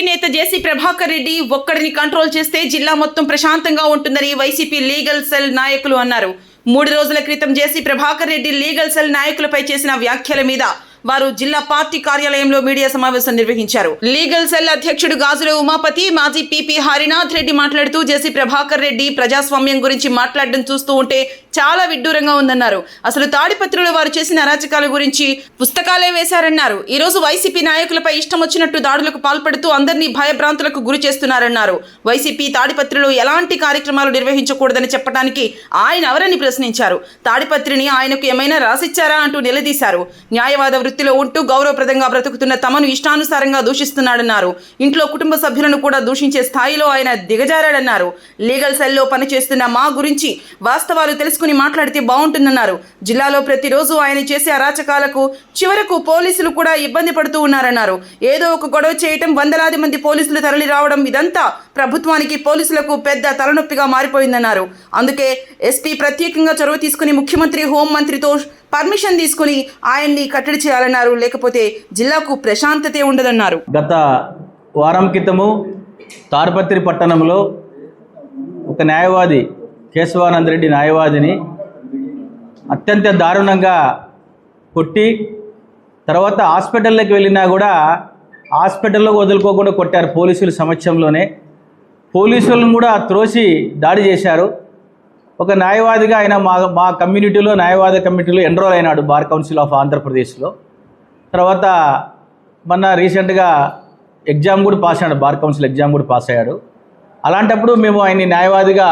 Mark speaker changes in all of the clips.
Speaker 1: నేత జేసీ ప్రభాకర్ రెడ్డి ఒక్కడిని కంట్రోల్ చేస్తే జిల్లా మొత్తం ప్రశాంతంగా ఉంటుందని వైసీపీ లీగల్ సెల్ నాయకులు అన్నారు. 3 రోజుల క్రితం జేసీ ప్రభాకర్ రెడ్డి లీగల్ సెల్ నాయకులపై చేసిన వ్యాఖ్యల మీద వారు జిల్లా పార్టీ కార్యాలయంలో మీడియా సమావేశం నిర్వహించారు. లీగల్ సెల్ అధ్యక్షుడు గాజుల ఉమాపతి, మాజీ పీపీ హరినాథ్ రెడ్డి మాట్లాడుతూ జేసీ ప్రభాకర్ రెడ్డి ప్రజాస్వామ్యం గురించి మాట్లాడడం చూస్తూ ఉంటే చాలా విడ్డూరంగా ఉందన్నారు. అసలు తాడిపత్రిలో వారు చేసిన అరాచకాల గురించి పుస్తకాలే వేశారన్నారు. ఈ రోజు వైసీపీ నాయకులపై ఇష్టం వచ్చినట్టు దాడులకు పాల్పడుతూ అందరినీ భయభ్రాంతులకు గురి చేస్తున్నారన్నారు. వైసీపీ తాడిపత్రిలో ఎలాంటి కార్యక్రమాలు నిర్వహించకూడదని చెప్పడానికి ఆయన ఎవరని ప్రశ్నించారు. తాడిపత్రిని ఆయనకు ఏమైనా రాసిచ్చారా అంటూ నిలదీశారు. న్యాయవాద వృత్తిలో ఉంటూ గౌరవప్రదంగా బ్రతుకుతున్న తమను ఇష్టానుసారంగా దూషిస్తున్నాడన్నారు. ఇంట్లో కుటుంబ సభ్యులను కూడా దూషించే స్థాయిలో ఆయన దిగజారాడన్నారు. లీగల్ సెల్లో పనిచేస్తున్న మా గురించి వాస్తవాలు తెలుసుకుని మాట్లాడితే బాగుంటుందన్నారు. జిల్లాలో ప్రతిరోజు ఆయన చేసే అరాచకాలకు చివరకు పోలీసులు కూడా ఇబ్బంది పడుతూ ఉన్నారన్నారు. ఏదో ఒక గొడవ చేయటం, వందలాది మంది పోలీసులు తరలి రావడం, ఇదంతా ప్రభుత్వానికి పోలీసులకు పెద్ద తలనొప్పిగా మారిపోయిందన్నారు. అందుకే ఎస్పీ ప్రత్యేకంగా చొరవ తీసుకుని ముఖ్యమంత్రి, హోంమంత్రితో పర్మిషన్ తీసుకుని ఆయన్ని కట్టడి చేయాలన్నారు. లేకపోతే జిల్లాకు ప్రశాంతతే ఉండదన్నారు.
Speaker 2: గత వారం క్రితము తాడిపత్రి పట్టణంలో ఒక న్యాయవాది, కేశవానంద రెడ్డి న్యాయవాదిని అత్యంత దారుణంగా కొట్టి తర్వాత హాస్పిటల్లోకి వెళ్ళినా కూడా హాస్పిటల్లో వదులుకోకుండా కొట్టారు. పోలీసుల సమక్షంలోనే పోలీసులను కూడా త్రోసి దాడి చేశారు. ఒక న్యాయవాదిగా ఆయన మా కమ్యూనిటీలో, న్యాయవాద కమ్యూనిటీలో ఎన్రోల్ అయినాడు బార్ కౌన్సిల్ ఆఫ్ ఆంధ్రప్రదేశ్లో. తర్వాత మొన్న రీసెంట్గా ఎగ్జామ్ కూడా పాస్ అయ్యాడు, బార్ కౌన్సిల్ ఎగ్జామ్ కూడా పాస్ అయ్యాడు. అలాంటప్పుడు మేము ఆయన్ని న్యాయవాదిగా,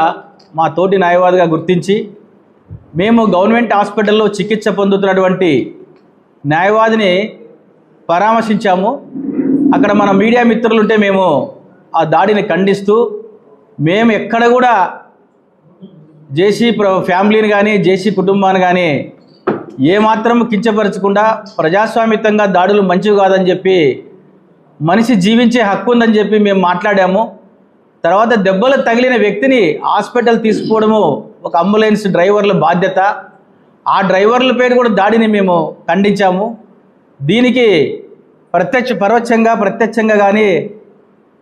Speaker 2: మా తోటి న్యాయవాదిగా గుర్తించి మేము గవర్నమెంట్ హాస్పిటల్లో చికిత్స పొందుతున్నటువంటి న్యాయవాదిని పరామర్శించాము. అక్కడ మన మీడియా మిత్రులు ఉంటే మేము ఆ దాడిని ఖండిస్తూ మేము ఎక్కడ కూడా జేసీ ఫ్యామిలీని కానీ జేసీ కుటుంబాన్ని కానీ ఏమాత్రం కించపరచకుండా ప్రజాస్వామ్యంగా దాడులు మంచివి కాదని చెప్పి, మనిషి జీవించే హక్కు ఉందని చెప్పి మేము మాట్లాడాము. తర్వాత దెబ్బలు తగిలిన వ్యక్తిని హాస్పిటల్ తీసుకుపోవడము ఒక అంబులెన్స్ డ్రైవర్ల బాధ్యత. ఆ డ్రైవర్ల పేరు కూడా దాడిని మేము ఖండించాము. దీనికి పరోక్షంగా ప్రత్యక్షంగా కానీ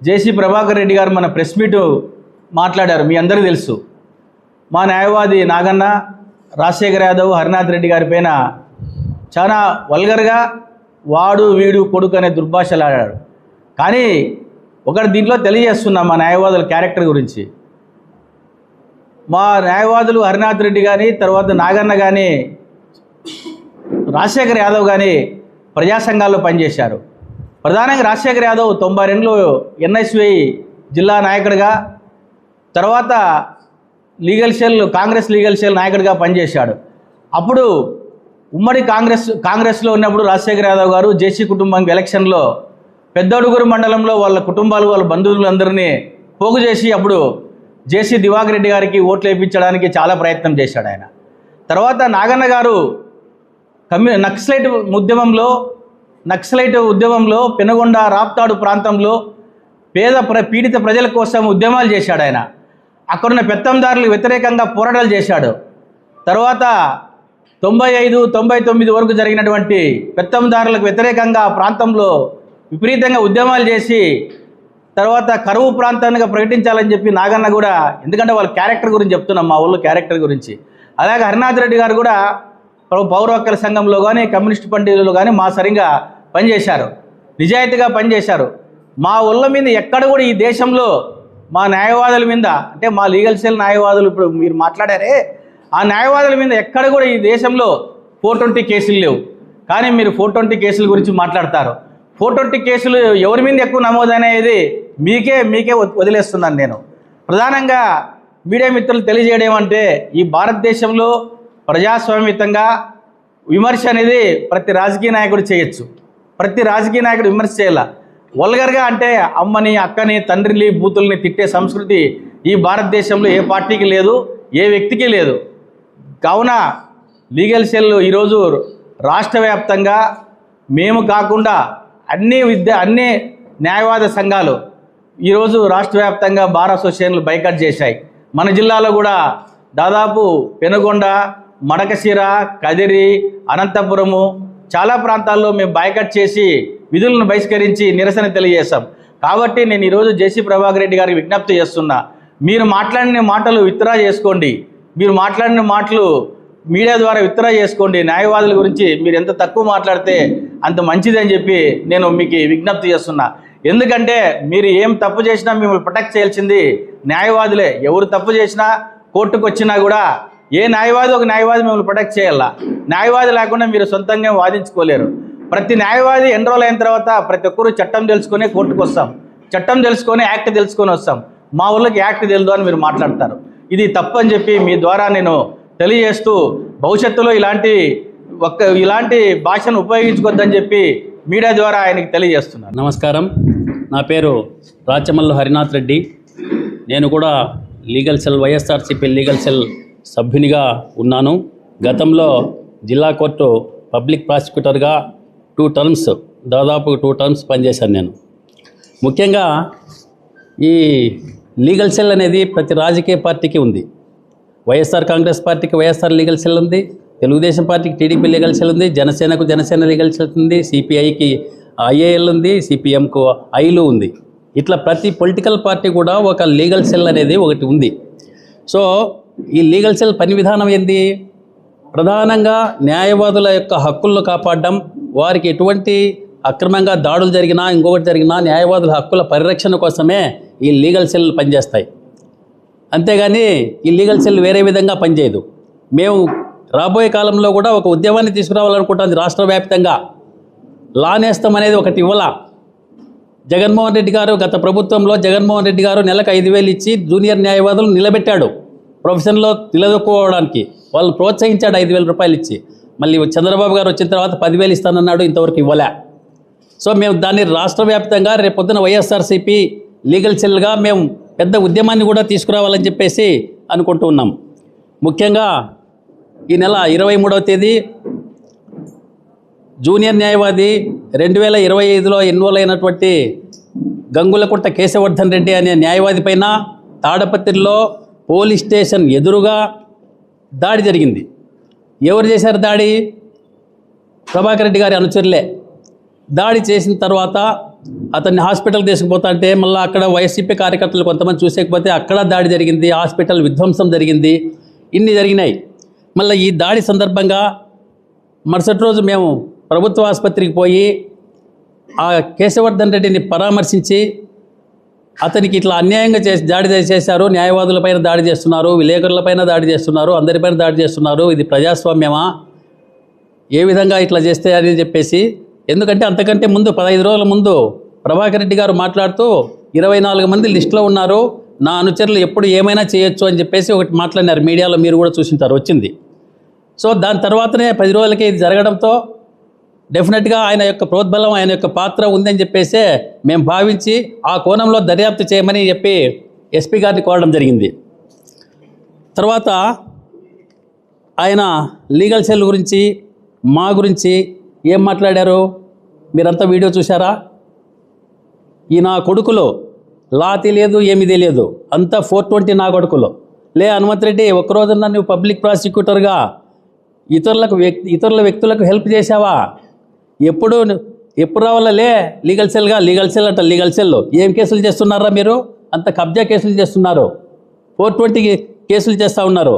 Speaker 2: జేసీ ప్రభాకర్ రెడ్డి గారు మన ప్రెస్ మీటు మాట్లాడారు, మీ అందరికీ తెలుసు. మా న్యాయవాది నాగన్న, రాజశేఖర్ యాదవ్, హరినాథ్ రెడ్డి గారి పైన చాలా వల్గర్గా వాడు వీడు కొడుకు అనే దుర్భాషలు ఆడాడు. కానీ ఒకటి దీంట్లో తెలియజేస్తున్నాం మా న్యాయవాదుల క్యారెక్టర్ గురించి. మా న్యాయవాదులు హరినాథ్ రెడ్డి కానీ, తర్వాత నాగన్న కానీ, రాజశేఖర్ యాదవ్ కానీ ప్రజా సంఘాల్లో పనిచేశారు. ప్రధానంగా రాజశేఖర్ యాదవ్ 92లో ఎన్ఎస్వై జిల్లా నాయకుడిగా, తర్వాత కాంగ్రెస్ లీగల్ సెల్ నాయకుడిగా పనిచేశాడు. అప్పుడు ఉమ్మడి కాంగ్రెస్లో ఉన్నప్పుడు రాజశేఖర్ యాదవ్ గారు జేసీ కుటుంబానికి ఎలక్షన్లో పెద్దడుగురు మండలంలో వాళ్ళ కుటుంబాలు, వాళ్ళ బంధువులందరినీ పోగు చేసి అప్పుడు జేసీ దివాకర్ రెడ్డి గారికి ఓట్లు వేయించడానికి చాలా ప్రయత్నం చేశాడు ఆయన. తర్వాత నాగన్న గారు నక్సలైట్ ఉద్యమంలో పెనుగొండ, రాప్తాడు ప్రాంతంలో పీడిత ప్రజల కోసం ఉద్యమాలు చేశాడు ఆయన. అక్కడున్న పెత్తందారులకు వ్యతిరేకంగా పోరాటాలు చేశాడు. తర్వాత 95, 99 వరకు జరిగినటువంటి పెత్తందారులకు వ్యతిరేకంగా ఆ ప్రాంతంలో విపరీతంగా ఉద్యమాలు చేసి తర్వాత కరువు ప్రాంతానికి ప్రకటించాలని చెప్పి నాగన్న కూడా, ఎందుకంటే వాళ్ళ క్యారెక్టర్ గురించి చెప్తున్నాం, మా ఊళ్ళో క్యారెక్టర్ గురించి. అలాగే హరినాథ్ రెడ్డి గారు కూడా పౌర హక్కుల సంఘంలో కానీ, కమ్యూనిస్ట్ పార్టీలో కానీ మా సరిగా పనిచేశారు, నిజాయితీగా పనిచేశారు. మా ఊళ్ళ మీద ఎక్కడ కూడా ఈ దేశంలో మా న్యాయవాదుల మీద, అంటే మా లీగల్ సెల్ న్యాయవాదులు ఇప్పుడు మీరు మాట్లాడారే, ఆ న్యాయవాదుల మీద ఎక్కడ కూడా ఈ దేశంలో 420 కేసులు లేవు. కానీ మీరు 420 కేసుల గురించి మాట్లాడతారు. 420 కేసులు ఎవరి మీద ఎక్కువ నమోదనేది మీకే వదిలేస్తున్నాను నేను. ప్రధానంగా మీడియా మిత్రులు తెలియజేయడం ఏమంటే, ఈ భారతదేశంలో ప్రజాస్వామ్యంగా విమర్శ అనేది ప్రతి రాజకీయ నాయకుడు చేయొచ్చు. ప్రతి రాజకీయ నాయకుడు విమర్శ చేయాల. వల్గర్గా అంటే అమ్మని, అక్కని, తండ్రిని, బూతుల్ని తిట్టే సంస్కృతి ఈ భారతదేశంలో ఏ పార్టీకి లేదు, ఏ వ్యక్తికి లేదు. కావున లీగల్ సెల్ ఈరోజు రాష్ట్ర వ్యాప్తంగా మేము కాకుండా అన్ని న్యాయవాద సంఘాలు ఈరోజు రాష్ట్ర వ్యాప్తంగా బార్ అసోసియేషన్లు బైకాట్ చేశాయి. మన జిల్లాలో కూడా దాదాపు పెనుగొండ, మడకశిర, కదిరి, అనంతపురము చాలా ప్రాంతాల్లో మేము బైకాట్ చేసి విధులను బహిష్కరించి నిరసన తెలియజేశాం. కాబట్టి నేను ఈరోజు జేసీ ప్రభాకర్ రెడ్డి గారికి విజ్ఞప్తి చేస్తున్నా, మీరు మాట్లాడిన మాటలు విత్డ్రా చేసుకోండి, మీరు మాట్లాడిన మాటలు మీడియా ద్వారా విత్డ్రా చేసుకోండి. న్యాయవాదుల గురించి మీరు ఎంత తక్కువ మాట్లాడితే అంత మంచిదని చెప్పి నేను మీకు విజ్ఞప్తి చేస్తున్నా. ఎందుకంటే మీరు ఏం తప్పు చేసినా మిమ్మల్ని ప్రొటెక్ట్ చేయాల్సింది న్యాయవాదులే. ఎవరు తప్పు చేసినా కోర్టుకు వచ్చినా కూడా ఏ న్యాయవాది ఒక న్యాయవాది మిమ్మల్ని ప్రొటెక్ట్ చేయాలా. న్యాయవాది లేకుండా మీరు సొంతంగా వాదించుకోలేరు. ప్రతి న్యాయవాది ఎన్రోల్ అయిన తర్వాత ప్రతి ఒక్కరు చట్టం తెలుసుకొని కోర్టుకు వస్తాం, చట్టం తెలుసుకొని యాక్ట్ తెలుసుకొని వస్తాం. మా ఊళ్ళకి యాక్ట్ తెలియదు అని మీరు మాట్లాడతారు. ఇది తప్పు అని చెప్పి మీ ద్వారా నేను తెలియజేస్తూ భవిష్యత్తులో ఇలాంటి భాషను ఉపయోగించుకోవద్దని చెప్పి మీడియా ద్వారా ఆయనకి తెలియజేస్తున్నాను.
Speaker 3: నమస్కారం, నా పేరు రాచమల్లు హరినాథ్ రెడ్డి. నేను కూడా legal cell YSRCP legal cell సభ్యునిగా ఉన్నాను. గతంలో జిల్లా కోర్టు పబ్లిక్ ప్రాసిక్యూటర్గా 2 టర్మ్స్ దాదాపు 2 టర్మ్స్ పనిచేశాను నేను. ముఖ్యంగా ఈ లీగల్ సెల్ అనేది ప్రతి రాజకీయ పార్టీకి ఉంది. వైఎస్ఆర్ కాంగ్రెస్ పార్టీకి వైఎస్ఆర్ లీగల్ సెల్ ఉంది, తెలుగుదేశం పార్టీకి టీడీపీ లీగల్ సెల్ ఉంది, జనసేనకు జనసేన లీగల్ సెల్ ఉంది, సిపిఐకి ఐఏఎల్ ఉంది, సిపిఎంకు ఐలు ఉంది. ఇట్లా ప్రతి పొలిటికల్ పార్టీ కూడా ఒక లీగల్ సెల్ అనేది ఒకటి ఉంది. సో ఈ లీగల్ సెల్ పని విధానం ఏంది? ప్రధానంగా న్యాయవాదుల యొక్క హక్కులను కాపాడడం, వారికి ఎటువంటి అక్రమంగా దాడులు జరిగినా ఇంకొకటి జరిగినా న్యాయవాదుల హక్కుల పరిరక్షణ కోసమే ఈ లీగల్ సెల్ పనిచేస్తాయి. అంతేగాని ఈ లీగల్ సెల్ వేరే విధంగా పనిచేయదు. మేము రాబోయే కాలంలో కూడా ఒక ఉద్యమాన్ని తీసుకురావాలనుకుంటుంది. రాష్ట్ర వ్యాప్తంగా లా నేస్తం అనేది ఒకటి ఇవ్వాల. జగన్మోహన్ రెడ్డి గారు గత ప్రభుత్వంలో జగన్మోహన్ రెడ్డి గారు నెలకు 5,000 ఇచ్చి జూనియర్ న్యాయవాదులు నిలబెట్టాడు. ప్రొఫెషన్లో నిలదొక్కుకోవడానికి వాళ్ళని ప్రోత్సహించాడు 5,000 రూపాయలు ఇచ్చి. మళ్ళీ చంద్రబాబు గారు వచ్చిన తర్వాత 10,000 ఇస్తానన్నాడు, ఇంతవరకు ఇవ్వలే. సో మేము దాన్ని రాష్ట్ర వ్యాప్తంగా రేపొద్దున వైఎస్ఆర్సీపీ లీగల్ సెల్గా మేము పెద్ద ఉద్యమాన్ని కూడా తీసుకురావాలని చెప్పేసి అనుకుంటూ ఉన్నాం. ముఖ్యంగా ఈ నెల 23వ తేదీ జూనియర్ న్యాయవాది 2025లో ఎన్రోల్ అయినటువంటి గంగులకుంట కేశవర్ధన్ రెడ్డి అనే న్యాయవాది పైన తాడపత్రిలో పోలీస్ స్టేషన్ ఎదురుగా దాడి జరిగింది. ఎవరు చేశారు దాడి? ప్రభాకర్ రెడ్డి గారి అనుచరులే. దాడి చేసిన తర్వాత అతన్ని హాస్పిటల్కి తీసుకుపోతా అంటే మళ్ళీ అక్కడ వైసీపీ కార్యకర్తలు కొంతమంది చూసేకపోతే అక్కడ దాడి జరిగింది, హాస్పిటల్ విధ్వంసం జరిగింది, ఇన్ని జరిగినాయి. మళ్ళీ ఈ దాడి సందర్భంగా మరుసటి రోజు మేము ప్రభుత్వ ఆసుపత్రికి పోయి ఆ కేశవర్ధన్ రెడ్డిని పరామర్శించి అతనికి ఇట్లా అన్యాయంగా దాడి చేశారు, న్యాయవాదులపైన దాడి చేస్తున్నారు, విలేకరులపైన దాడి చేస్తున్నారు, అందరిపైన దాడి చేస్తున్నారు, ఇది ప్రజాస్వామ్యమా, ఏ విధంగా ఇట్లా చేస్తే అని చెప్పేసి. ఎందుకంటే అంతకంటే ముందు 15 రోజుల ముందు ప్రభాకర్ రెడ్డి గారు మాట్లాడుతూ 24 మంది లిస్టులో ఉన్నారు, నా అనుచరులు ఎప్పుడు ఏమైనా చేయొచ్చు అని చెప్పేసి ఒకటి మాట్లాడినారు. మీడియాలో మీరు కూడా చూసింటారు, వచ్చింది. సో దాని తర్వాతనే 10 రోజులకి ఇది జరగడంతో డెఫినెట్గా ఆయన యొక్క ప్రోద్బలం, ఆయన యొక్క పాత్ర ఉందని చెప్పేసి మేము భావించి ఆ కోణంలో దర్యాప్తు చేయమని చెప్పి ఎస్పీ గారిని కోరడం జరిగింది. తర్వాత ఆయన లీగల్ సెల్ గురించి మా గురించి ఏం మాట్లాడారు మీరంతా వీడియో చూసారా? ఈ నా కొడుకులో లా తెలియదు, ఏమీ తెలియదు, అంతా 420 నా కొడుకులో. లే హనుమంత్ రెడ్డి, ఒక్కరోజున్నా నువ్వు పబ్లిక్ ప్రాసిక్యూటర్గా ఇతరుల వ్యక్తులకు హెల్ప్ చేసావా? ఎప్పుడు రావాలలే లీగల్ సెల్గా? లీగల్ సెల్ అంట, లీగల్ సెల్ ఏం కేసులు చేస్తున్నారా మీరు? అంత కబ్జా కేసులు చేస్తున్నారు, 420 కేసులు చేస్తూ ఉన్నారు.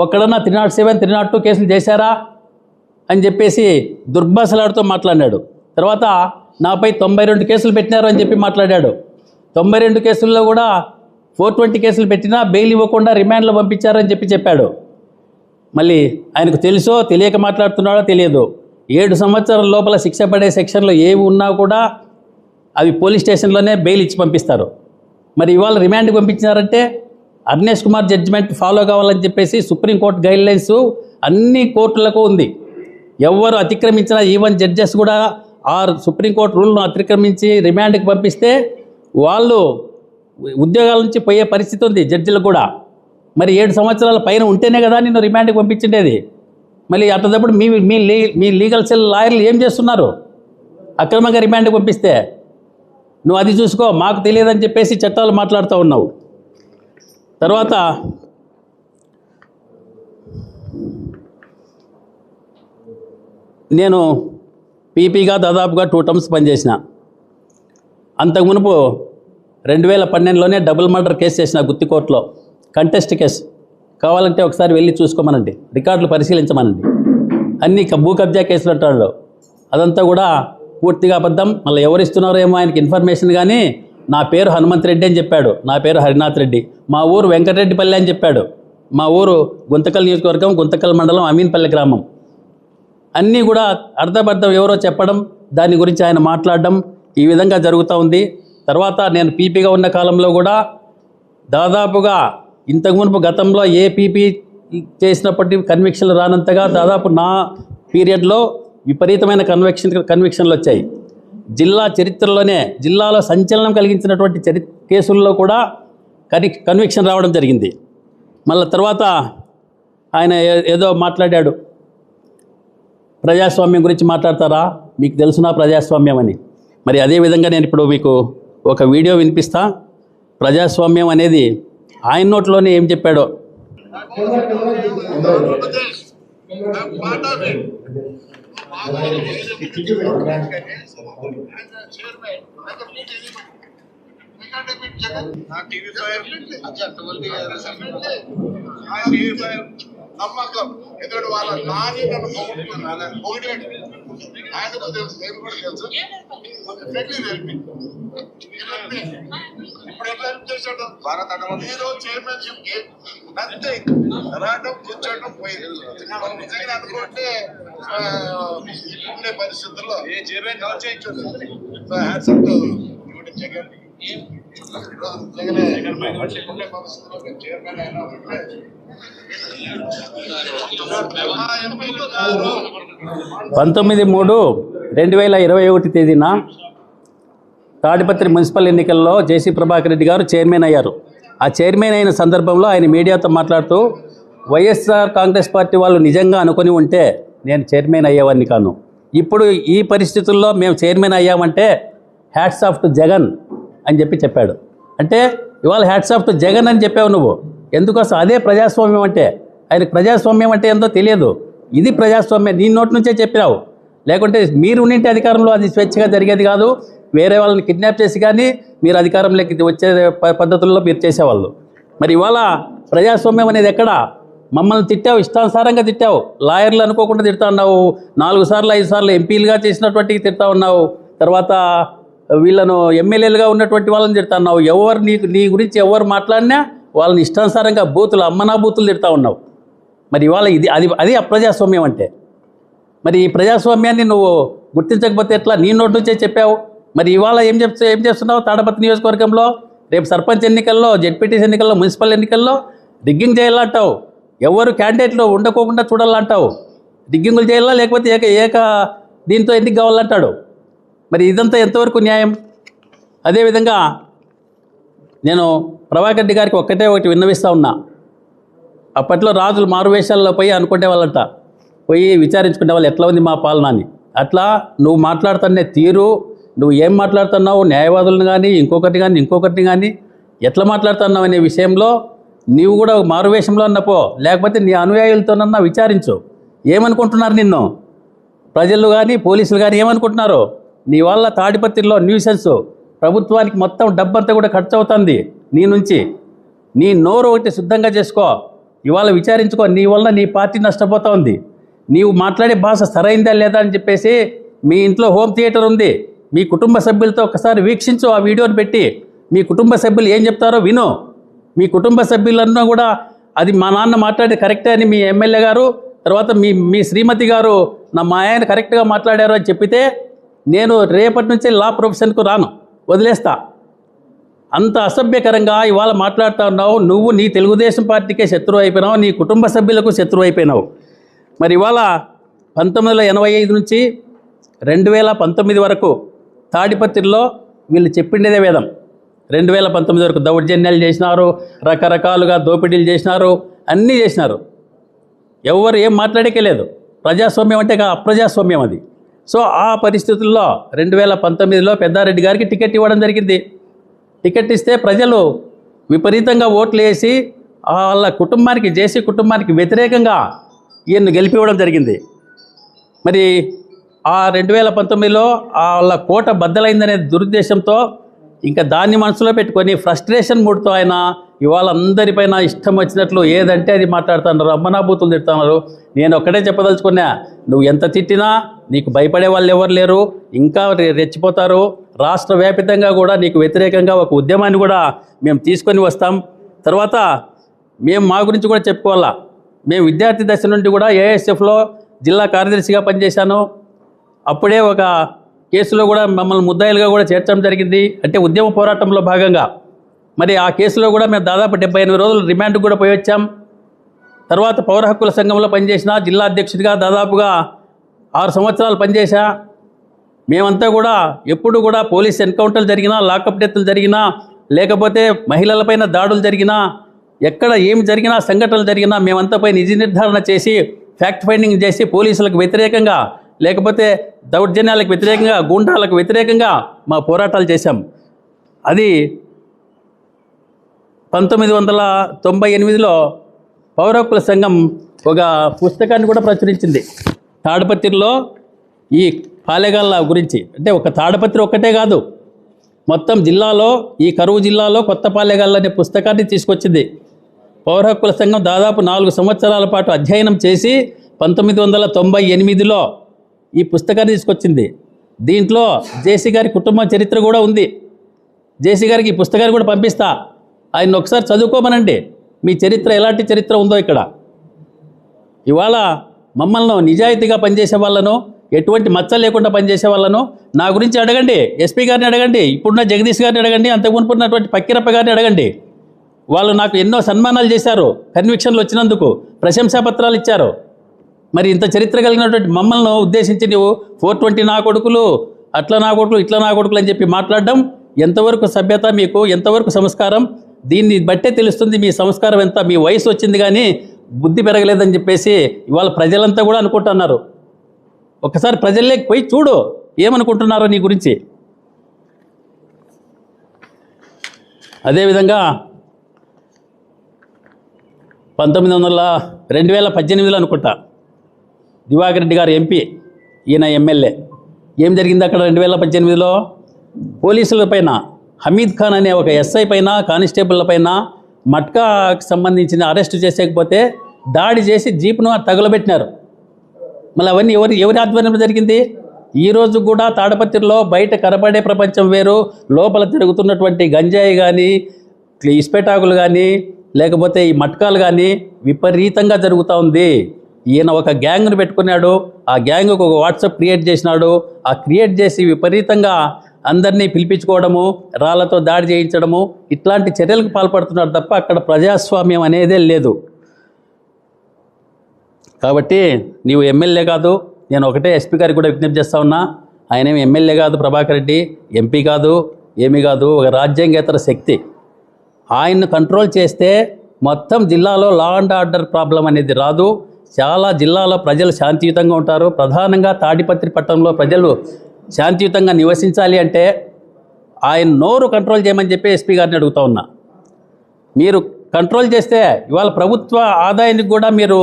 Speaker 3: ఒక్కడన్నా 307, 302 కేసులు చేశారా అని చెప్పేసి దుర్భాషలాడుతూ మాట్లాడాడు. తర్వాత నాపై 92 కేసులు పెట్టినారు అని చెప్పి మాట్లాడాడు. 92 కేసుల్లో కూడా 420 కేసులు పెట్టినా బెయిల్ ఇవ్వకుండా రిమాండ్లో పంపించారని చెప్పాడు. మళ్ళీ ఆయనకు తెలుసో తెలియక మాట్లాడుతున్నాడో తెలియదు. 7 సంవత్సరాల లోపల శిక్ష పడే సెక్షన్లు ఏవి ఉన్నా కూడా అవి పోలీస్ స్టేషన్లోనే బెయిల్ ఇచ్చి పంపిస్తారు. మరి ఇవాళ రిమాండ్కి పంపించినారంటే అర్నేష్ కుమార్ జడ్జిమెంట్ ఫాలో కావాలని చెప్పేసి సుప్రీంకోర్టు గైడ్లైన్స్ అన్ని కోర్టులకు ఉంది. ఎవరు అతిక్రమించినా, ఈవెన్ జడ్జెస్ కూడా ఆ సుప్రీంకోర్టు రూల్ను అతిక్రమించి రిమాండ్కి పంపిస్తే వాళ్ళు ఉద్యోగాల నుంచి పోయే పరిస్థితి ఉంది జడ్జిలకు కూడా. మరి 7 సంవత్సరాల పైన ఉంటేనే కదా నిన్ను రిమాండ్కి పంపించిండేది. మళ్ళీ అట్టేటప్పుడు మీ లీగల్ సెల్ లాయర్లు ఏం చేస్తున్నారు? అక్రమంగా రిమాండ్కి పంపిస్తే నువ్వు అది చూసుకో, మాకు తెలియదని చెప్పేసి చట్టాలు మాట్లాడుతూ ఉన్నావు. తర్వాత నేను పీపీగా దాదాపుగా 2 టర్మ్స్ పనిచేసిన. అంతకు మునుపు 2012లోనే డబుల్ మర్డర్ కేసు చేసిన గుత్తి కోర్టులో, కంటెస్ట్ కేసు. కావాలంటే ఒకసారి వెళ్ళి చూసుకోమనండి, రికార్డులు పరిశీలించమనండి. అన్ని భూ కబ్జా కేసులు అంటాడు, అదంతా కూడా పూర్తిగా అబద్ధం. మళ్ళీ ఎవరు ఇస్తున్నారో ఏమో ఆయనకి ఇన్ఫర్మేషన్. కానీ నా పేరు హనుమంత్ రెడ్డి అని చెప్పాడు, నా పేరు హరినాథ్ రెడ్డి, మా ఊరు వెంకటరెడ్డిపల్లి అని చెప్పాడు, మా ఊరు గుంతకల్ నియోజకవర్గం, గుంతకల్ మండలం, అమీన్పల్లి గ్రామం. అన్నీ కూడా అర్ధబద్ధం ఎవరో చెప్పడం, దాని గురించి ఆయన మాట్లాడడం, ఈ విధంగా జరుగుతూ ఉంది. తర్వాత నేను పీపీగా ఉన్న కాలంలో కూడా దాదాపుగా ఇంతకు మునుపు గతంలో ఏ పీపీ చేసినప్పటికీ కన్విక్షన్లు రానంతగా దాదాపు నా పీరియడ్లో విపరీతమైన కన్విక్షన్లు వచ్చాయి. జిల్లా చరిత్రలోనే జిల్లాలో సంచలనం కలిగించినటువంటి కేసుల్లో కూడా కన్విక్షన్ రావడం జరిగింది. మళ్ళీ తర్వాత ఆయన ఏదో మాట్లాడాడు, ప్రజాస్వామ్యం గురించి మాట్లాడతారా, మీకు తెలుసునా ప్రజాస్వామ్యం అని. మరి అదేవిధంగా నేను ఇప్పుడు మీకు ఒక వీడియో వినిపిస్తా. ప్రజాస్వామ్యం అనేది ఆయన నోట్లోనే ఏం చెప్పాడో.
Speaker 4: నమ్మకం ఎందుకంటే వాళ్ళ నాని నన్ను పొగిడాడు, ఆయనకు తెలుసు, నేను కూడా తెలుసు. ఇప్పుడు ఎట్లా హెల్ప్ చేశాడు భారత హీరో చైర్మన్షిప్ కి అంతే రావడం కూర్చోవడం పోయింది. మనం నిజంగా అనుకుంటే ఉండే పరిస్థితుల్లో ఏ చైర్మన్ ఎవరు చేయొచ్చు. So hats off to Jagan. Jagan ఉండే పరిస్థితుల్లో చైర్మన్ అయినా ఉంటే
Speaker 3: 19/3/2021 తేదీన తాడిపత్రి మున్సిపల్ ఎన్నికల్లో జేసీ ప్రభాకర్ రెడ్డి గారు చైర్మన్ అయ్యారు. ఆ చైర్మన్ అయిన సందర్భంలో ఆయన మీడియాతో మాట్లాడుతూ, వైఎస్ఆర్ కాంగ్రెస్ పార్టీ వాళ్ళు నిజంగా అనుకుని ఉంటే నేను చైర్మన్ అయ్యేవాడిని కాను. ఇప్పుడు ఈ పరిస్థితుల్లో మేము చైర్మన్ అయ్యామంటే హ్యాట్స్ ఆఫ్ టు జగన్ అని చెప్పాడు. అంటే ఇవాళ హ్యాట్స్ ఆఫ్ టు జగన్ అని చెప్పావు నువ్వు. ఎందుకోసం? అదే ప్రజాస్వామ్యం అంటే. ఆయనకు ప్రజాస్వామ్యం అంటే ఏందో తెలియదు. ఇది ప్రజాస్వామ్యం నీ నోటి నుంచే చెప్పినావు. లేకుంటే మీరు ఉండింటే అధికారంలో అది స్వేచ్ఛగా జరిగేది కాదు. వేరే వాళ్ళని కిడ్నాప్ చేసి కానీ మీరు అధికారంలోకి వచ్చే పద్ధతుల్లో మీరు చేసేవాళ్ళు. మరి ఇవాళ ప్రజాస్వామ్యం అనేది ఎక్కడ? మమ్మల్ని తిట్టావు, ఇష్టానుసారంగా తిట్టావు. లాయర్లు అనుకోకుండా తిడతా ఉన్నావు. 4 సార్లు 5 సార్లు ఎంపీలుగా చేసినటువంటి తిడతా ఉన్నావు. తర్వాత వీళ్ళను ఎమ్మెల్యేలుగా ఉన్నటువంటి వాళ్ళని తిడతా ఉన్నావు. ఎవరు నీ గురించి ఎవరు మాట్లాడినా వాళ్ళని ఇష్టానుసారంగా బూతులు, అమ్మనా బూతులు తిడతా ఉన్నావు. మరి ఇవాళ అది అప్రజాస్వామ్యం అంటే. మరి ఈ ప్రజాస్వామ్యాన్ని నువ్వు గుర్తించకపోతే ఎట్లా? నీ నోటి నుంచే చెప్పావు. మరి ఇవాళ ఏం చేస్తున్నావు? తాడపత్రి నియోజకవర్గంలో రేపు సర్పంచ్ ఎన్నికల్లో, జెడ్పీటీసీ ఎన్నికల్లో, మున్సిపల్ ఎన్నికల్లో రిగ్గింగ్ చేయాలంటావు. ఎవరు క్యాండిడేట్లు ఉండకోకుండా చూడాలంటావు. రిగ్గింగులు చేయాలా, లేకపోతే ఏక దీంతో ఎన్నిక కావాలంటాడు. మరి ఇదంతా ఎంతవరకు న్యాయం? అదేవిధంగా నేను ప్రభాకర్ రెడ్డి గారికి ఒకటి విన్నవిస్తూ ఉన్నా. అప్పట్లో రాజులు మారువేషాల్లో పోయి అనుకునే వాళ్ళంట, పోయి విచారించుకునే వాళ్ళు ఎట్లా ఉంది మా పాలన అని. అట్లా నువ్వు మాట్లాడుతున్న తీరు, నువ్వు ఏం మాట్లాడుతున్నావు, న్యాయవాదులను కానీ ఇంకొకటి కానీ ఎట్లా మాట్లాడుతున్నావు అనే విషయంలో నీవు కూడా మారువేషంలో ఉన్నపో, లేకపోతే నీ అనుయాయులతోనన్నా విచారించు. ఏమనుకుంటున్నారు నిన్ను ప్రజలు కానీ పోలీసులు కానీ ఏమనుకుంటున్నారు? నీ వల్ల తాడిపత్రిలో న్యూసెన్స్ ప్రభుత్వానికి మొత్తం డబ్బంతా కూడా ఖర్చు అవుతుంది నీ నుంచి. నీ నోరు ఒకటి శుద్ధంగా చేసుకో, ఇవాళ విచారించుకో. నీ వల్ల నీ పార్టీ నష్టపోతూ ఉంది. నీవు మాట్లాడే భాష సరైందా లేదా అని చెప్పేసి మీ ఇంట్లో హోమ్ థియేటర్ ఉంది, మీ కుటుంబ సభ్యులతో ఒకసారి వీక్షించు. ఆ వీడియోని పెట్టి మీ కుటుంబ సభ్యులు ఏం చెప్తారో విను. మీ కుటుంబ సభ్యులన్నా కూడా అది మా నాన్న మాట్లాడే కరెక్టే అని మీ ఎమ్మెల్యే గారు, తర్వాత మీ శ్రీమతి గారు మా ఆయన కరెక్ట్గా మాట్లాడారు అని చెప్పితే నేను రేపటి నుంచే లా ప్రొఫెషన్కు రాను, వదిలేస్తా. అంత అసభ్యకరంగా ఇవాళ మాట్లాడుతూ ఉన్నావు. నువ్వు నీ తెలుగుదేశం పార్టీకే శత్రువు అయిపోయినావు, నీ కుటుంబ సభ్యులకు శత్రువు అయిపోయినావు. మరి ఇవాళ 1985 నుంచి 2019 వరకు తాడిపత్రిలో వీళ్ళు చెప్పిండేదే వేదం. 2019 వరకు దౌర్జన్యాలు చేసినారు, రకరకాలుగా దోపిడీలు చేసినారు, అన్నీ చేసినారు. ఎవరు ఏం మాట్లాడేకే లేదు. ప్రజాస్వామ్యం అంటే అప్రజాస్వామ్యం అది. సో ఆ పరిస్థితుల్లో 2019లో పెద్దారెడ్డి గారికి టికెట్ ఇవ్వడం జరిగింది. టికెట్ ఇస్తే ప్రజలు విపరీతంగా ఓట్లు వేసి వాళ్ళ కుటుంబానికి, జేసీ కుటుంబానికి వ్యతిరేకంగా ఈయన్ని గెలిపివ్వడం జరిగింది. మరి ఆ 2019లో వాళ్ళ కోట బద్దలైందనే దురుద్దేశంతో ఇంకా దాన్ని మనసులో పెట్టుకొని ఫ్రస్ట్రేషన్ మూడ్తో ఆయన ఇవాళ అందరిపైన ఇష్టం వచ్చినట్లు ఏదంటే అది మాట్లాడుతున్నారు, అమ్మనాభూతులు తిడుతున్నారు. నేను ఒక్కటే చెప్పదలుచుకున్నా, నువ్వు ఎంత తిట్టినా నీకు భయపడే వాళ్ళు ఎవరు లేరు, ఇంకా రెచ్చిపోతారు. రాష్ట్ర వ్యాపితంగా కూడా నీకు వ్యతిరేకంగా ఒక ఉద్యమాన్ని కూడా మేము తీసుకొని వస్తాం. తర్వాత మేము మా గురించి కూడా చెప్పుకోవాలా. మేము విద్యార్థి దశ నుండి కూడా ఏఎస్ఎఫ్లో జిల్లా కార్యదర్శిగా పనిచేశాను. అప్పుడే ఒక కేసులో కూడా మమ్మల్ని ముద్దాయిలుగా కూడా చేర్చడం జరిగింది, అంటే ఉద్యమ పోరాటంలో భాగంగా. మరి ఆ కేసులో కూడా మేము దాదాపు 78 రోజులు రిమాండ్కి కూడా పోయి వచ్చాం. తర్వాత పౌర హక్కుల సంఘంలో పనిచేసిన జిల్లా అధ్యక్షుడిగా దాదాపుగా 6 సంవత్సరాలు పనిచేశా. మేమంతా కూడా ఎప్పుడు కూడా పోలీస్ ఎన్కౌంటర్లు జరిగినా, లాకప్ డెత్లు జరిగినా, లేకపోతే మహిళలపైన దాడులు జరిగినా, ఎక్కడ ఏమి జరిగినా, సంఘటనలు జరిగినా మేమంతా పై నిజ నిర్ధారణ చేసి ఫ్యాక్ట్ ఫైండింగ్ చేసి పోలీసులకు వ్యతిరేకంగా, లేకపోతే దౌర్జన్యాలకు వ్యతిరేకంగా, గూండాలకు వ్యతిరేకంగా మా పోరాటాలు చేశాం. అది 1998లో పౌర హక్కుల సంఘం ఒక పుస్తకాన్ని కూడా ప్రచురించింది తాడపత్రిలో ఈ పాలెగాళ్ళ గురించి. అంటే ఒక తాడపత్రి ఒక్కటే కాదు, మొత్తం జిల్లాలో ఈ కరువు జిల్లాలో కొత్త పాలెగాళ్ళ అనే పుస్తకాన్ని తీసుకొచ్చింది. పౌర హక్కుల సంఘం దాదాపు 4 సంవత్సరాల పాటు అధ్యయనం చేసి 1998లో ఈ పుస్తకాన్ని తీసుకొచ్చింది. దీంట్లో జేసీ గారి కుటుంబ చరిత్ర కూడా ఉంది. జేసీ గారికి ఈ పుస్తకాన్ని కూడా పంపిస్తా, ఆయన ఒకసారి చదువుకోమనండి, మీ చరిత్ర ఎలాంటి చరిత్ర ఉందో ఇక్కడ. ఇవాళ మమ్మల్ని నిజాయితీగా పనిచేసే వాళ్ళను, ఎటువంటి మచ్చ లేకుండా పనిచేసే వాళ్ళను నా గురించి అడగండి. ఎస్పీ గారిని అడగండి, ఇప్పుడున్న జగదీష్ గారిని అడగండి, అంతకుమునుపు ఉన్నటువంటి పక్కిరప్ప గారిని అడగండి. వాళ్ళు నాకు ఎన్నో సన్మానాలు చేశారు, కన్విక్షన్లు వచ్చినందుకు ప్రశంసా పత్రాలు ఇచ్చారు. మరి ఇంత చరిత్ర కలిగినటువంటి మమ్మల్ని ఉద్దేశించి నువ్వు 420 నా కొడుకులు, అట్లా నా కొడుకులు, ఇట్లా నా కొడుకులు అని చెప్పి మాట్లాడడం ఎంతవరకు సభ్యత మీకు, ఎంతవరకు సంస్కారం? దీన్ని బట్టే తెలుస్తుంది మీ సంస్కారం ఎంత. మీ వయసు వచ్చింది కానీ బుద్ధి పెరగలేదని చెప్పేసి ఇవాళ ప్రజలంతా కూడా అనుకుంటున్నారు. ఒకసారి ప్రజల్లోకి పోయి చూడు ఏమనుకుంటున్నారో నీ గురించి. అదేవిధంగా 2018లో అనుకుంటా దివాకర్ రెడ్డి గారు ఎంపీ, ఈయన ఎమ్మెల్యే. ఏం జరిగింది అక్కడ 2018లో? పోలీసుల పైన హమీద్ ఖాన్ అనే ఒక ఎస్ఐ పైన, కానిస్టేబుల్ల పైన మట్కాకి సంబంధించిన అరెస్టు చేసేకపోతే దాడి చేసి జీపును తగులబెట్టినారు. మళ్ళీ అవన్నీ ఎవరి ఆధ్వర్యంలో జరిగింది? ఈరోజు కూడా తాడపత్రిలో బయట కనపడే ప్రపంచం వేరు, లోపల తిరుగుతున్నటువంటి గంజాయి కానీ, ఇస్పెటాకులు కానీ, లేకపోతే ఈ మట్కాలు కానీ విపరీతంగా జరుగుతూ ఉంది. ఈయన ఒక గ్యాంగ్ను పెట్టుకున్నాడు, ఆ గ్యాంగ్కు ఒక వాట్సాప్ క్రియేట్ చేసినాడు. ఆ క్రియేట్ చేసి విపరీతంగా అందరినీ పిలిపించుకోవడము, రాళ్లతో దాడి చేయించడము, ఇట్లాంటి చర్యలకు పాల్పడుతున్నాడు తప్ప అక్కడ ప్రజాస్వామ్యం అనేదే లేదు. కాబట్టి నీవు ఎమ్మెల్యే కాదు. నేను ఒకటే ఎస్పీ గారికి కూడా విజ్ఞప్తి చేస్తా ఉన్నా, ఆయన ఏమి ఎమ్మెల్యే కాదు, ప్రభాకర్ రెడ్డి ఎంపీ కాదు, ఏమీ కాదు, ఒక రాజ్యాంగేతర శక్తి. ఆయన్ను కంట్రోల్ చేస్తే మొత్తం జిల్లాలో లా అండ్ ఆర్డర్ ప్రాబ్లం అనేది రాదు. చాలా జిల్లాలో ప్రజలు శాంతియుతంగా ఉంటారు. ప్రధానంగా తాడిపత్రి పట్టణంలో ప్రజలు శాంతియుతంగా నివసించాలి అంటే ఆయన నోరు కంట్రోల్ చేయమని చెప్పి ఎస్పీ గారిని అడుగుతా ఉన్నా. మీరు కంట్రోల్ చేస్తే ఇవాళ ప్రభుత్వ ఆదాయానికి కూడా మీరు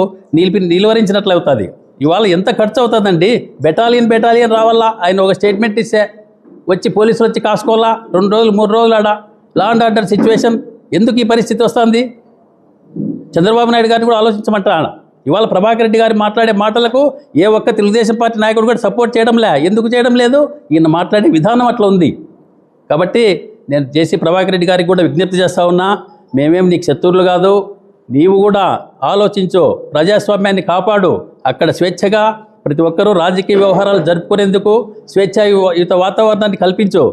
Speaker 3: నిలువరించినట్లు అవుతుంది. ఇవాళ ఎంత ఖర్చు అవుతుందండి? బెటాలియన్ రావాలా, ఆయన ఒక స్టేట్మెంట్ ఇస్తే వచ్చి పోలీసులు వచ్చి కాసుకోవాలా, 2 రోజులు 3 రోజులు ఆడ లా అండ్ ఆర్డర్ సిచ్యువేషన్. ఎందుకు ఈ పరిస్థితి వస్తుంది? చంద్రబాబు నాయుడు గారిని కూడా ఆలోచించమంటారా? ఇవాళ ప్రభాకర్ రెడ్డి గారు మాట్లాడే మాటలకు ఏ ఒక్క తెలుగుదేశం పార్టీ నాయకుడు కూడా సపోర్ట్ చేయడంలే. ఎందుకు చేయడం లేదు? ఈయన మాట్లాడే విధానం అట్లా ఉంది. కాబట్టి నేను జేసీ ప్రభాకర్ రెడ్డి గారికి కూడా విజ్ఞప్తి చేస్తా ఉన్నా, మేమేం నీకు శత్రువులు కాదు, నీవు కూడా ఆలోచించు, ప్రజాస్వామ్యాన్ని కాపాడు. అక్కడ స్వేచ్ఛగా ప్రతి ఒక్కరూ రాజకీయ వ్యవహారాలు జరుపుకునేందుకు స్వేచ్ఛాయుత వాతావరణాన్ని కల్పించు.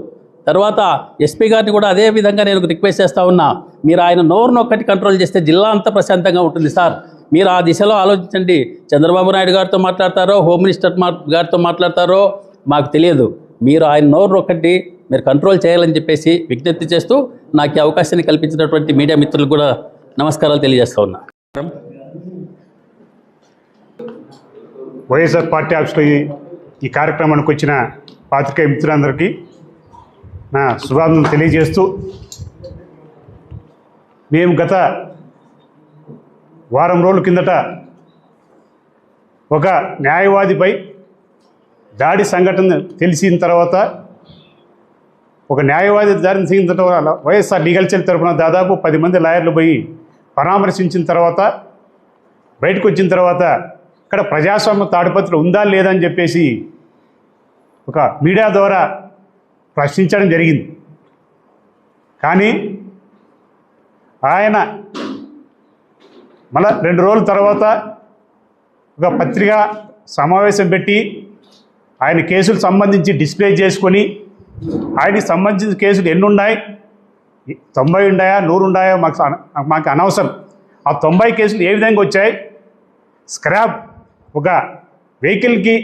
Speaker 3: తర్వాత ఎస్పీ గారిని కూడా అదే విధంగా నేను రిక్వెస్ట్ చేస్తూ ఉన్నా, మీరు ఆయన నోరును ఒక్కటి కంట్రోల్ చేస్తే జిల్లా అంతా ప్రశాంతంగా ఉంటుంది సార్. మీరు ఆ దిశలో ఆలోచించండి. చంద్రబాబు నాయుడు గారితో మాట్లాడతారో, హోమ్ మినిస్టర్ గారితో మాట్లాడతారో మాకు తెలియదు. మీరు ఆయన నోరు ఒక్కటి మీరు కంట్రోల్ చేయాలని చెప్పేసి విజ్ఞప్తి చేస్తూ నాకు ఈ అవకాశాన్ని కల్పించినటువంటి మీడియా మిత్రులకు కూడా నమస్కారాలు తెలియజేస్తూ ఉన్నా.
Speaker 5: వైఎస్ఆర్ పార్టీ ఆఫీస్లో ఈ కార్యక్రమానికి వచ్చిన పాత్రికేయ మిత్రులందరికీ నా శుభాకాంక్షలు తెలియజేస్తూ, మేము గత వారం రోజుల కిందట ఒక న్యాయవాదిపై దాడి సంఘటన తెలిసిన తర్వాత ఒక న్యాయవాది దారిని తీయించడం వల్ల వైఎస్ఆర్ లీగల్ సెల్ తరఫున దాదాపు 10 మంది లాయర్లు పోయి పరామర్శించిన తర్వాత బయటకు వచ్చిన తర్వాత ఇక్కడ ప్రజాస్వామ్య తాడిపత్రి ఉందా లేదా అని చెప్పేసి ఒక మీడియా ద్వారా ప్రశ్నించడం జరిగింది. కానీ ఆయన మళ్ళా 2 రోజుల తర్వాత ఒక పత్రికా సమావేశం పెట్టి ఆయన కేసులు సంబంధించి డిస్ప్లే చేసుకొని ఆయనకి సంబంధించిన కేసులు ఎన్ని ఉన్నాయి, 90 ఉన్నాయా 100 ఉన్నాయా మాకు అనవసరం. ఆ 90 కేసులు ఏ విధంగా వచ్చాయి, స్క్రాప్ ఒక వెహికల్కి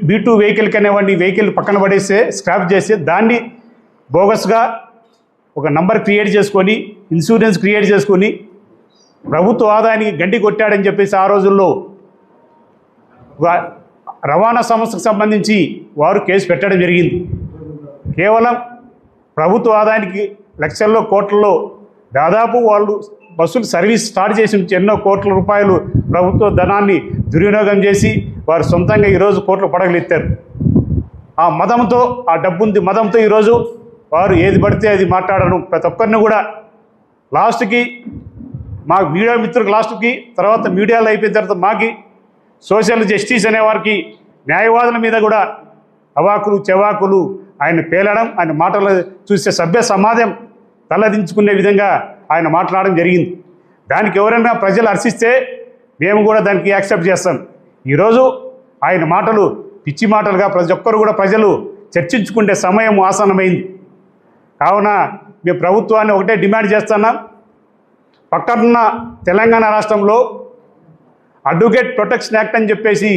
Speaker 5: B2 వెహికల్కి అనేవాడిని వెహికల్ పక్కన పడేస్తే స్క్రాప్ చేస్తే దాన్ని బోగస్గా ఒక నంబర్ క్రియేట్ చేసుకొని ఇన్సూరెన్స్ క్రియేట్ చేసుకొని ప్రభుత్వ ఆదాయానికి గండి కొట్టాడని చెప్పేసి ఆ రోజుల్లో రవాణా సంస్థకు సంబంధించి వారు కేసు పెట్టడం జరిగింది. కేవలం ప్రభుత్వ ఆదాయానికి లక్షల్లో కోట్లలో దాదాపు వాళ్ళు బస్సులు సర్వీస్ స్టార్ట్ చేసి ఎన్నో కోట్ల రూపాయలు ప్రభుత్వ ధనాన్ని దుర్వినియోగం చేసి వారు సొంతంగా ఈరోజు కోట్ల పడగలెత్తారు. ఆ మదంతో ఆ డబ్బుంది మదంతో ఈరోజు వారు ఏది పడితే అది మాట్లాడడం, ప్రతి ఒక్కరిని కూడా లాస్ట్కి మా మీడియా మిత్రులకు లాస్ట్కి తర్వాత మీడియాలో అయిపోయిన తర్వాత మాకి సోషల్ జస్టిస్ అనే వారికి న్యాయవాదుల మీద కూడా అవాకులు చెవాకులు ఆయన పేలడం, ఆయన మాటలు చూస్తే సభ్య సమాజం తలదించుకునే విధంగా ఆయన మాట్లాడడం జరిగింది. దానికి ఎవరైనా ప్రజలు హర్షిస్తే మేము కూడా దానికి యాక్సెప్ట్ చేస్తాం. ఈరోజు ఆయన మాటలు పిచ్చి మాటలుగా ప్రతి ఒక్కరు కూడా ప్రజలు చర్చించుకునే సమయం ఆసన్నమైంది. కావున మేము ప్రభుత్వాన్ని ఒకటే డిమాండ్ చేస్తున్నాం. పక్కనున్న తెలంగాణ రాష్ట్రంలో అడ్వకేట్ ప్రొటెక్షన్ యాక్ట్ అని చెప్పేసి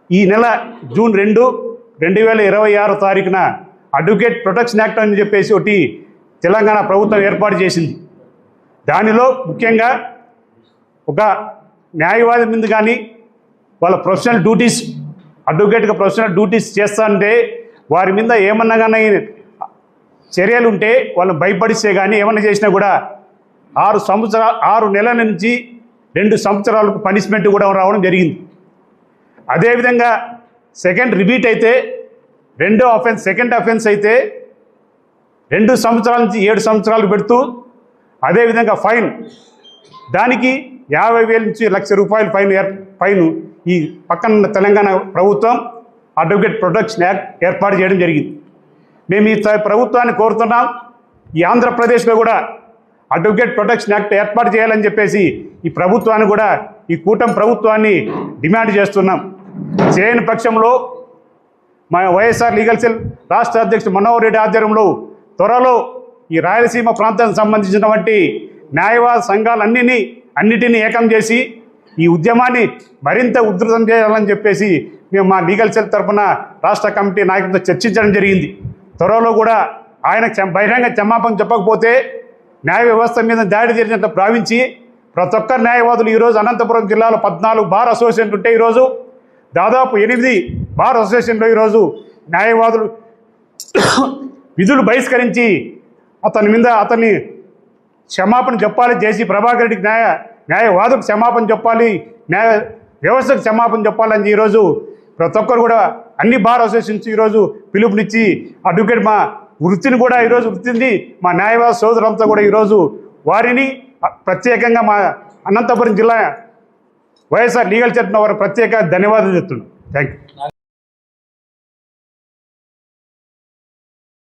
Speaker 5: ఈ నెల జూన్ 2, 2026 తారీఖున అడ్వకేట్ ప్రొటెక్షన్ యాక్ట్ అని చెప్పేసి ఒకటి తెలంగాణ ప్రభుత్వం ఏర్పాటు చేసింది. దానిలో ముఖ్యంగా ఒక న్యాయవాది మీద కానీ వాళ్ళ ప్రొఫెషనల్ డ్యూటీస్ అడ్వకేట్గా ప్రొఫెషనల్ డ్యూటీస్ చేస్తానంటే వారి మీద ఏమన్నా కానీ చర్యలు ఉంటే వాళ్ళని భయపడిస్తే కానీ ఏమన్నా చేసినా కూడా 6 నెలల నుంచి 2 సంవత్సరాలకు పనిష్మెంట్ కూడా రావడం జరిగింది. అదేవిధంగా సెకండ్ రిపీట్ అయితే సెకండ్ అఫెన్స్ అయితే 2 సంవత్సరాల నుంచి 7 సంవత్సరాలు పెడుతూ అదేవిధంగా ఫైన్ దానికి 50,000 నుంచి ₹1,00,000 ఫైన్ ఈ పక్కన తెలంగాణ ప్రభుత్వం అడ్వకేట్ ప్రొటెక్షన్ యాక్ట్ ఏర్పాటు చేయడం జరిగింది. మేము ఈ ప్రభుత్వాన్ని కోరుతున్నాం, ఈ ఆంధ్రప్రదేశ్లో కూడా అడ్వకేట్ ప్రొటెక్షన్ యాక్ట్ ఏర్పాటు చేయాలని చెప్పేసి ఈ ప్రభుత్వాన్ని కూడా ఈ కూటమి ప్రభుత్వాన్ని డిమాండ్ చేస్తున్నాం. చేయని పక్షంలో మా వైఎస్ఆర్ లీగల్ సెల్ రాష్ట్ర అధ్యక్షుడు మనోహర్ రెడ్డి ఆధ్వర్యంలో త్వరలో ఈ రాయలసీమ ప్రాంతానికి సంబంధించినటువంటి న్యాయవాద సంఘాలన్నిటినీ ఏకం చేసి ఈ ఉద్యమాన్ని మరింత ఉధృతం చేయాలని చెప్పేసి మేము మా లీగల్ సెల్ తరఫున రాష్ట్ర కమిటీ నాయకులతో చర్చించడం జరిగింది. త్వరలో కూడా ఆయన బహిరంగ క్షమాపణ చెప్పకపోతే న్యాయ వ్యవస్థ మీద దాడి జరిగినట్టు భావించి ప్రతి ఒక్క న్యాయవాదులు ఈరోజు అనంతపురం జిల్లాలో 14 బార్ అసోసియేషన్లు ఉంటే ఈరోజు దాదాపు 8 బార్ అసోసియేషన్లో ఈరోజు న్యాయవాదులు విధులు బహిష్కరించి అతన్ని క్షమాపణ చెప్పాలి, జేసీ ప్రభాకర్ రెడ్డికి న్యాయవాదులకు క్షమాపణ చెప్పాలి, న్యాయ వ్యవస్థకు క్షమాపణ చెప్పాలని ఈరోజు ప్రతి ఒక్కరు కూడా అన్ని బార్ అసోసియేషన్స్ ఈరోజు పిలుపునిచ్చి అడ్వకేట్ మా వృత్తిని కూడా ఈరోజు మా న్యాయవాద సోదరులంతా కూడా ఈరోజు వారిని ప్రత్యేకంగా మా అనంతపురం జిల్లా వైఎస్ఆర్ లీగల్ సెల్ వారు ప్రత్యేక ధన్యవాదాలు చెప్తున్నాను. Thank you.